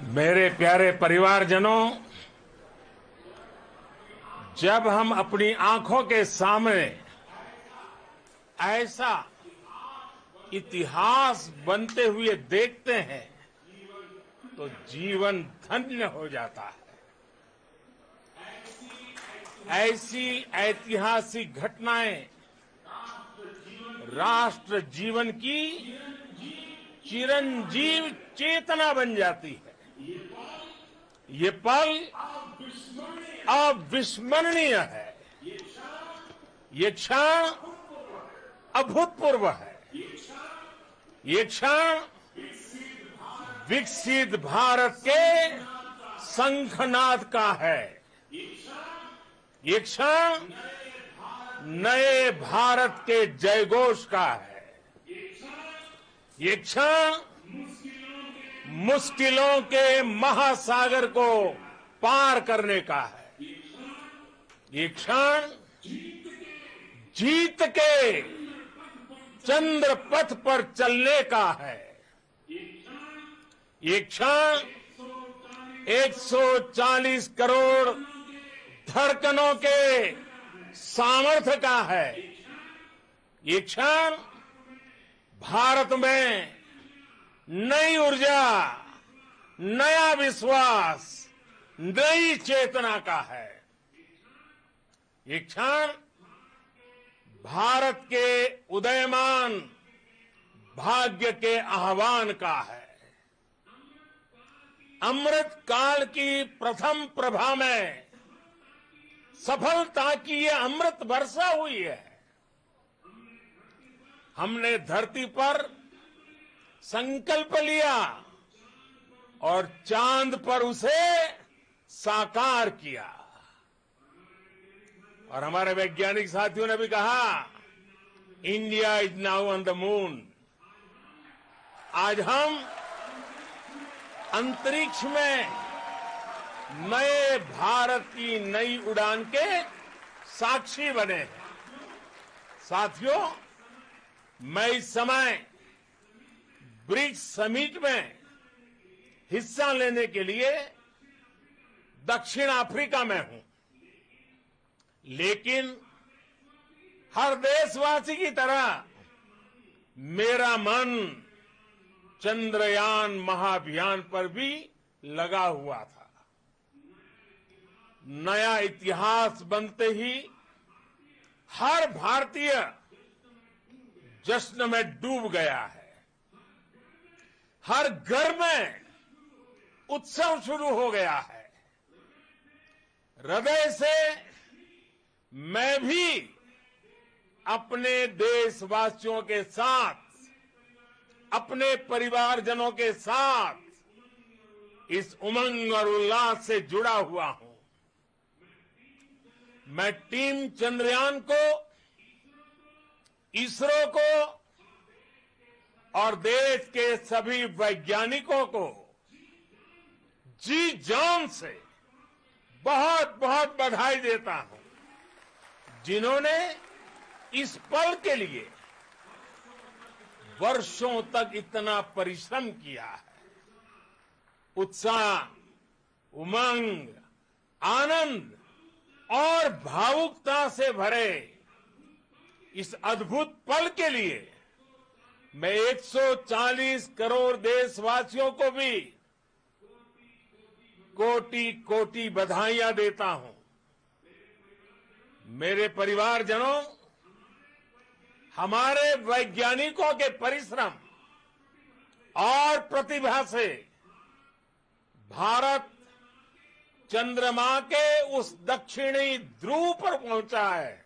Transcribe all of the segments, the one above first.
मेरे प्यारे परिवारजनों, जब हम अपनी आंखों के सामने ऐसा इतिहास बनते हुए देखते हैं तो जीवन धन्य हो जाता है। ऐसी ऐतिहासिक घटनाएं राष्ट्र जीवन की चिरंजीव चेतना बन जाती है। ये पल अविस्मरणीय है। ये क्षण अभूतपूर्व है। ये क्षण विकसित भारत के शंखनाद का है। ये क्षण नए भारत के जयघोष का है। ये क्षण मुश्किलों के महासागर को पार करने का है। ये क्षण जीत के चंद्र पथ पर चलने का है। ये क्षण 140 करोड़ धड़कनों के सामर्थ्य का है। ये क्षण भारत में नई ऊर्जा, नया विश्वास, नई चेतना का है। ये क्षण भारत के उदयमान भाग्य के आह्वान का है। अमृत काल की प्रथम प्रभा में सफलता की ये अमृत वर्षा हुई है। हमने धरती पर संकल्प लिया और चांद पर उसे साकार किया। और हमारे वैज्ञानिक साथियों ने भी कहा, India is now on the moon. आज हम अंतरिक्ष में नए भारत की नई उड़ान के साक्षी बने हैं। साथियों, मैं इस समय ब्रिक्स समिट में हिस्सा लेने के लिए दक्षिण अफ्रीका में हूं, लेकिन हर देशवासी की तरह मेरा मन चंद्रयान महाअभियान पर भी लगा हुआ था। नया इतिहास बनते ही हर भारतीय जश्न में डूब गया है। हर घर में उत्सव शुरू हो गया है। हृदय से मैं भी अपने देशवासियों के साथ, अपने परिवारजनों के साथ इस उमंग और उल्लास से जुड़ा हुआ हूं। मैं टीम चंद्रयान को, इसरो को और देश के सभी वैज्ञानिकों को जी जान से बहुत बहुत बधाई देता हूं, जिन्होंने इस पल के लिए वर्षों तक इतना परिश्रम किया है। उत्साह, उमंग, आनंद और भावुकता से भरे इस अद्भुत पल के लिए मैं 140 करोड़ देशवासियों को भी कोटि कोटि बधाइयां देता हूं। मेरे परिवारजनों, हमारे वैज्ञानिकों के परिश्रम और प्रतिभा से भारत चंद्रमा के उस दक्षिणी ध्रुव पर पहुंचा है,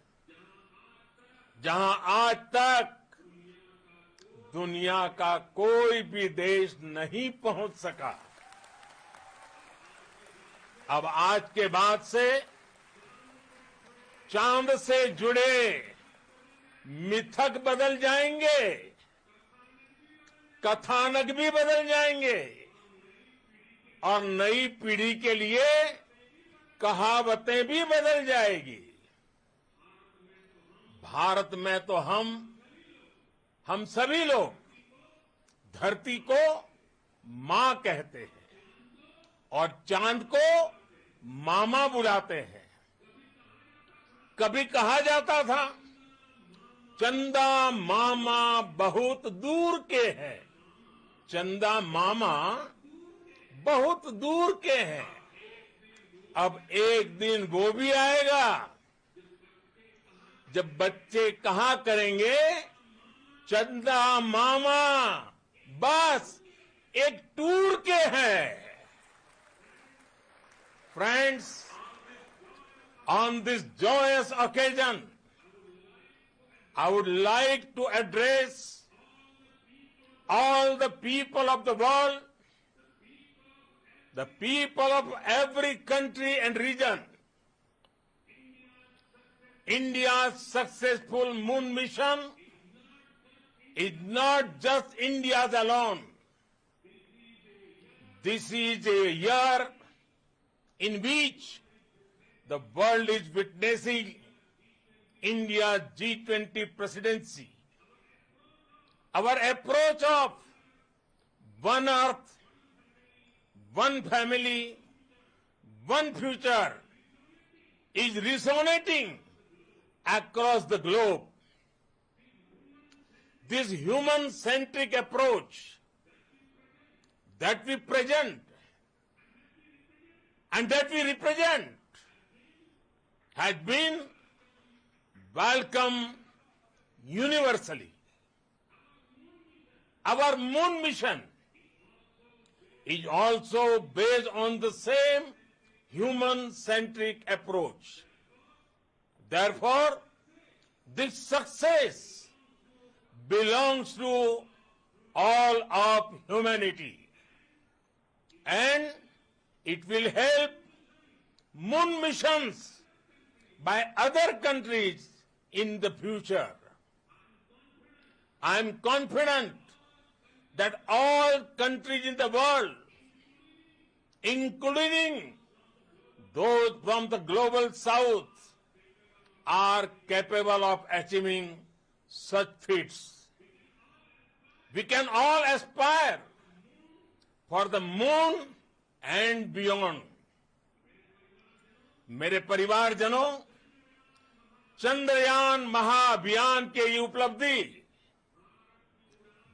जहां आज तक दुनिया का कोई भी देश नहीं पहुंच सका। अब आज के बाद से चांद से जुड़े मिथक बदल जाएंगे, कथानक भी बदल जाएंगे और नई पीढ़ी के लिए कहावतें भी बदल जाएगी। भारत में तो हम सभी लोग धरती को मां कहते हैं। और चांद को मामा बुलाते हैं। कभी कहा जाता था चंदा मामा बहुत दूर के हैं। चंदा मामा बहुत दूर के हैं। अब एक दिन वो भी आएगा जब बच्चे कहा करेंगे चंदा मामा बस एक टूर के हैं। Friends, on this joyous occasion, I would like to address all the people of the world, the people of every country and region. India's successful moon mission is not just India's alone. This is a year in which the world is witnessing India's G20 presidency. Our approach of one earth, one family, one future is resonating across the globe. This human-centric approach that we present and that we represent has been welcomed universally. Our moon mission is also based on the same human-centric approach. Therefore, this success belongs to all of humanity, and it will help moon missions by other countries in the future. I am confident that all countries in the world, including those from the global south, are capable of achieving such feats. We can all aspire for the moon and beyond. मेरे परिवारजनों, चंद्रयान महाअभियान की ये उपलब्धि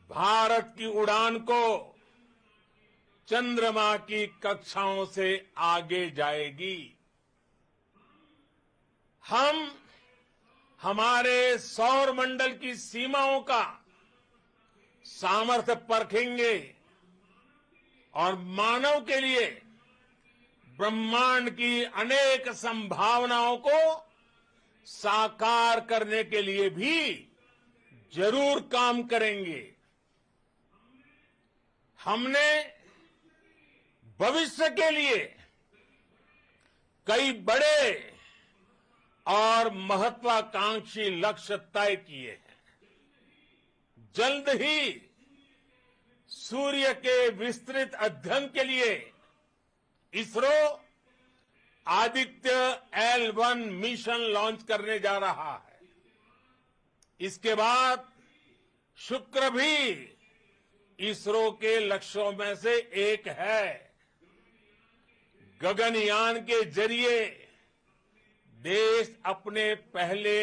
भारत की उड़ान को चंद्रमा की कक्षाओं से आगे जाएगी। हम हमारे सौर मंडल की सीमाओं का सामर्थ्य परखेंगे और मानव के लिए ब्रह्मांड की अनेक संभावनाओं को साकार करने के लिए भी जरूर काम करेंगे। हमने भविष्य के लिए कई बड़े और महत्वाकांक्षी लक्ष्य तय किए हैं। जल्द ही सूर्य के विस्तृत अध्ययन के लिए ISRO Aditya L1 mission launch करने जा रहा है। इसके बाद शुक्र भी इसरो के लक्ष्यों में से एक है। गगनयान के जरिए देश अपने पहले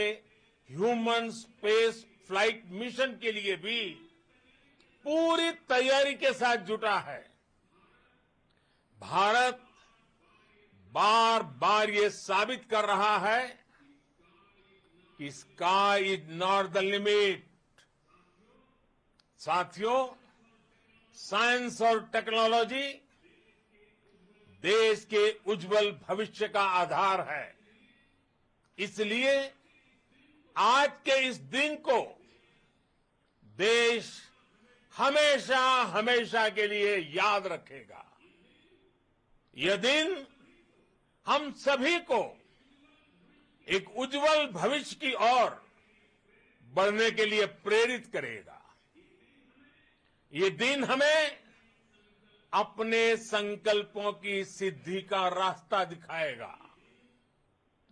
ह्यूमन स्पेस फ्लाइट मिशन के लिए भी पूरी तैयारी के साथ जुटा है। भारत बार बार ये साबित कर रहा है कि sky is not the limit. साथियों, साइंस और टेक्नोलॉजी देश के उज्जवल भविष्य का आधार है। इसलिए आज के इस दिन को देश हमेशा हमेशा के लिए याद रखेगा। यह दिन हम सभी को एक उज्जवल भविष्य की ओर बढ़ने के लिए प्रेरित करेगा। ये दिन हमें अपने संकल्पों की सिद्धि का रास्ता दिखाएगा।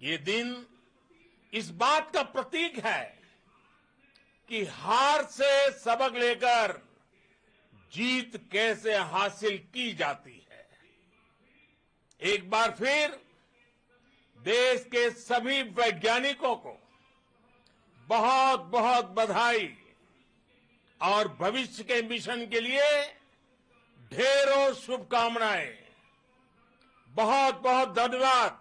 ये दिन इस बात का प्रतीक है कि हार से सबक लेकर जीत कैसे हासिल की जाती है। एक बार फिर देश के सभी वैज्ञानिकों को बहुत बहुत बधाई और भविष्य के मिशन के लिए ढेरों शुभकामनाएं। बहुत बहुत धन्यवाद।